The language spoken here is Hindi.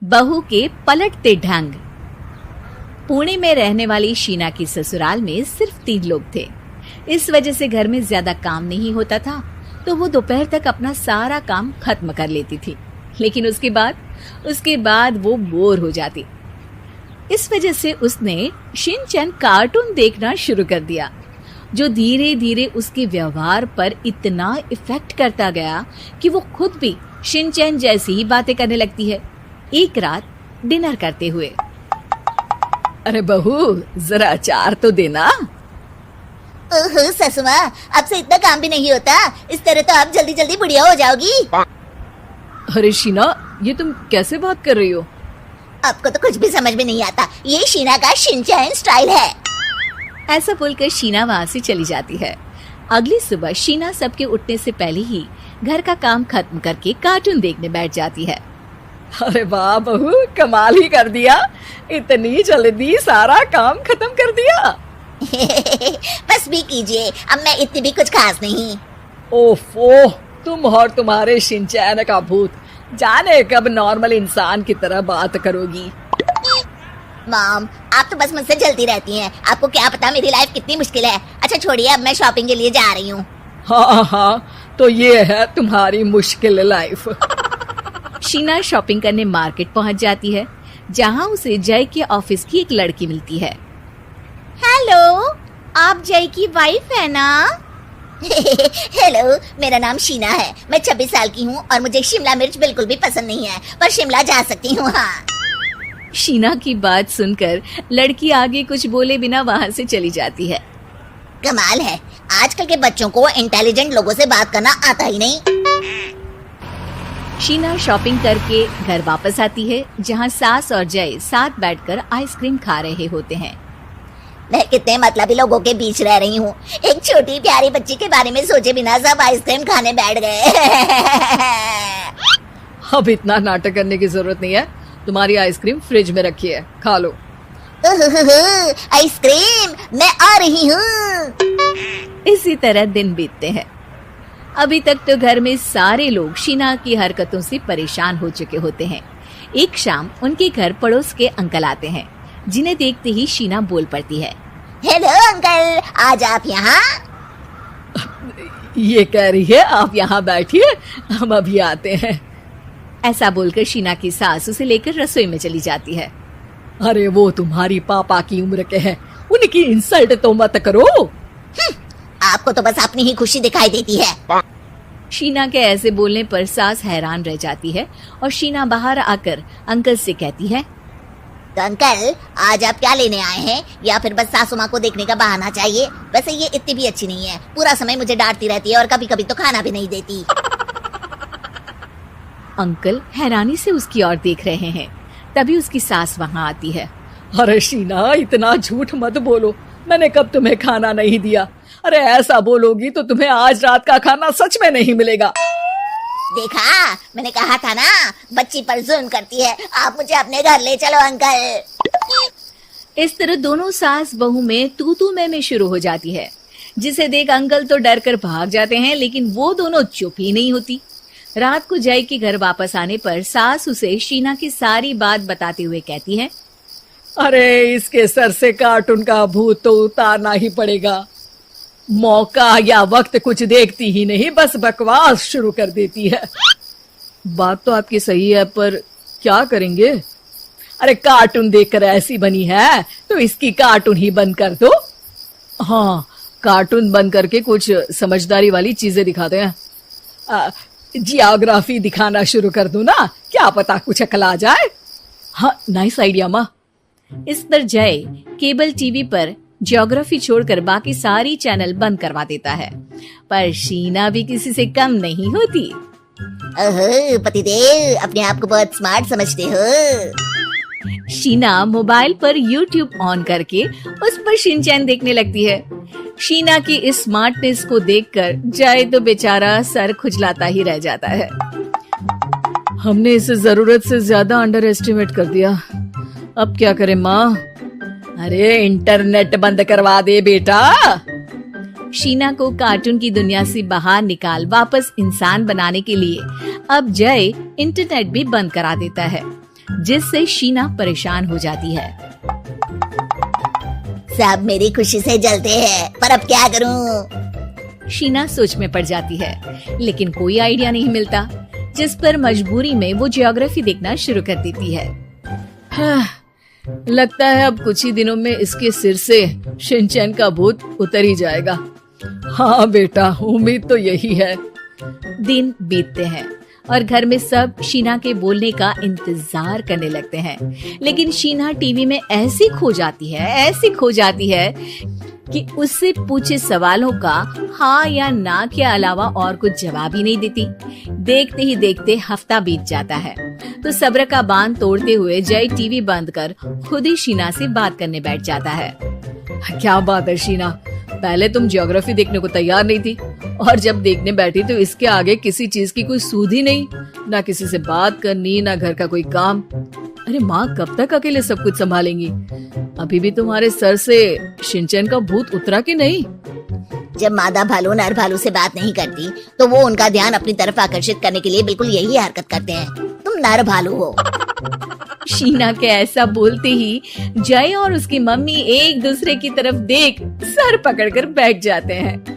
बहू के पलटते ढंग। पुणे में रहने वाली शीना की ससुराल में सिर्फ 3 लोग थे। इस वजह से घर में ज्यादा काम नहीं होता था, तो वो दोपहर तक अपना सारा काम खत्म कर लेती थी। लेकिन उसके बाद वो बोर हो जाती। इस वजह से उसने शिनचैन कार्टून देखना शुरू कर दिया, जो धीरे धीरे उसके व्यवहार पर इतना इफेक्ट करता गया कि वो खुद भी शिनचैन जैसी ही बातें करने लगती है। एक रात डिनर करते हुए, अरे बहू, जरा अचार तो देना। ओहो ससुमा, अब से इतना काम भी नहीं होता। इस तरह तो आप जल्दी जल्दी बुढ़िया हो जाओगी। अरे शीना, ये तुम कैसे बात कर रही हो? आपको तो कुछ भी समझ में नहीं आता। ये शीना का शिनचैन स्टाइल है। ऐसा बोलकर शीना वहाँ से चली जाती है। अगली सुबह शीना सबके उठने से पहले ही घर का काम खत्म करके कार्टून देखने बैठ जाती है। अरे वाह बहू, कमाल ही कर दिया, इतनी जल्दी सारा काम खत्म कर दिया। बस भी कीजिए, अब मैं इतनी भी कुछ खास नहीं। ओफो, तुम और तुम्हारे शिनचैन का भूत, जाने कब नॉर्मल इंसान की तरह बात करोगी। मॉम, आप तो बस मुझसे जलती रहती हैं। आपको क्या पता मेरी लाइफ कितनी मुश्किल है। अच्छा छोड़िए, अब मैं शॉपिंग के लिए जा रही हूँ। हाँ, तो ये है तुम्हारी मुश्किल लाइफ। शीना शॉपिंग करने मार्केट पहुँच जाती है, जहाँ उसे जय के ऑफिस की एक लड़की मिलती है। हेलो, आप जय की वाइफ है ना? हेलो, मेरा नाम शीना है। मैं 26 साल की हूँ और मुझे शिमला मिर्च बिल्कुल भी पसंद नहीं है, पर शिमला जा सकती हूँ। हाँ। शीना की बात सुनकर लड़की आगे कुछ बोले बिना वहाँ से चली जाती है। कमाल है, आजकल के बच्चों को इंटेलिजेंट लोगों से बात करना आता ही नहीं। शीना शॉपिंग करके घर वापस आती है, जहाँ सास और जय साथ बैठकर आइसक्रीम खा रहे होते हैं। मैं कितने मतलबी लोगों के बीच रह रही हूँ। एक छोटी प्यारी बच्ची के बारे में सोचे बिना सब आइसक्रीम खाने बैठ गए। अब इतना नाटक करने की जरूरत नहीं है, तुम्हारी आइसक्रीम फ्रिज में रखी है, खा लो। आइसक्रीम, मैं आ रही हूँ। इसी तरह दिन बीतते हैं। अभी तक तो घर में सारे लोग शीना की हरकतों से परेशान हो चुके होते हैं। एक शाम उनके घर पड़ोस के अंकल आते हैं, जिन्हें देखते ही शीना बोल पड़ती है। हेलो अंकल, आज आप यहाँ? ये कह रही है आप यहाँ बैठिए, हम अभी आते हैं। ऐसा बोलकर शीना की सास उसे लेकर रसोई में चली जाती है। अरे वो तुम्हारी पापा की उम्र के हैं, उनकी इंसल्ट तो मत करो। आपको तो बस अपनी ही खुशी दिखाई देती है। शीना के ऐसे बोलने पर सास हैरान रह जाती है और शीना बाहर आकर अंकल से कहती है, तो अंकल, आज आप क्या लेने आए हैं? या फिर बस सासू माँ को देखने का बहाना चाहिए? वैसे ये इतनी भी अच्छी नहीं है, पूरा समय मुझे डांटती रहती है और कभी कभी तो खाना भी नहीं देती। अंकल हैरानी से उसकी ओर देख रहे हैं। तभी उसकी सास वहाँ आती है। अरे शीना, इतना झूठ मत बोलो, मैंने कब तुम्हें खाना नहीं दिया? अरे ऐसा बोलोगी तो तुम्हें आज रात का खाना सच में नहीं मिलेगा। देखा, मैंने कहा था ना, बच्ची पर जुल्म करती है। आप मुझे अपने घर ले चलो अंकल। इस तरह दोनों सास बहू में तू मैं शुरू हो जाती है, जिसे देख अंकल तो डर कर भाग जाते हैं, लेकिन वो दोनों चुप ही नहीं होती। रात को जय के घर वापस आने पर सास उसे शीना की सारी बात बताते हुए कहती है, अरे इसके सर से कार्टून का भूत तो उतारना ही पड़ेगा। मौका या वक्त कुछ देखती ही नहीं, बस बकवास शुरू कर देती है। बात तो आपकी सही है, पर क्या करेंगे? अरे कार्टून देखकर ऐसी बनी है तो इसकी कार्टून ही बंद कर दो। हाँ, कार्टून बंद करके कुछ समझदारी वाली चीजें दिखाते हैं। जियोग्राफी दिखाना शुरू कर दो ना, क्या पता कुछ अकल आ जाए। हाँ, नाइस आइडिया माँ। इस पर जय केबल टीवी पर ज्योग्राफी छोड़कर बाकी सारी चैनल बंद करवा देता है, पर शीना भी किसी से कम नहीं होती। ओहो पतिदेव, अपने आप को बहुत स्मार्ट समझते हो। शीना मोबाइल पर YouTube ऑन करके उस पर शिनचैन देखने लगती है। शीना की इस स्मार्टनेस को देखकर जय तो बेचारा सर खुजलाता ही रह जाता है। हमने इसे जरूरत से ज्यादा अंडर एस्टिमेट कर दिया, अब क्या करें माँ? अरे इंटरनेट बंद करवा दे बेटा। शीना को कार्टून की दुनिया से बाहर निकाल वापस इंसान बनाने के लिए अब जय इंटरनेट भी बंद करा देता है। जिससे शीना परेशान हो जाती है। सब मेरी खुशी से जलते हैं, पर अब क्या करूं? शीना सोच में पड़ जाती है, लेकिन कोई आइडिया नहीं मिलता, जिस पर मजबूरी में वो ज्योग्राफी देखना शुरू कर देती है। लगता है अब कुछ ही दिनों में इसके सिर से शिनचैन का भूत उतर ही जाएगा। हाँ बेटा, उम्मीद तो यही है। दिन बीतते हैं और घर में सब शीना के बोलने का इंतजार करने लगते हैं, लेकिन शीना टीवी में ऐसी खो जाती है कि उससे पूछे सवालों का हाँ या ना के अलावा और कुछ जवाब ही नहीं देती। देखते ही देखते हफ्ता बीत जाता है, तो सब्र का बांध तोड़ते हुए जय टीवी बंद कर खुद ही शीना से बात करने बैठ जाता है। क्या बात है शीना, पहले तुम ज्योग्राफी देखने को तैयार नहीं थी और जब देखने बैठी तो इसके आगे किसी चीज की कोई सूध ही नहीं, ना किसी से बात करनी, ना घर का कोई काम। अरे माँ कब तक अकेले सब कुछ संभालेंगी? अभी भी तुम्हारे सर से शिनचैन का भूत उतरा कि नहीं? जब मादा भालू नर भालू से बात नहीं करती तो वो उनका ध्यान अपनी तरफ आकर्षित करने के लिए बिल्कुल यही हरकत करते हैं। तुम नर भालू हो। शीना के ऐसा बोलते ही जय और उसकी मम्मी एक दूसरे की तरफ देख सर पकड़कर बैठ जाते हैं।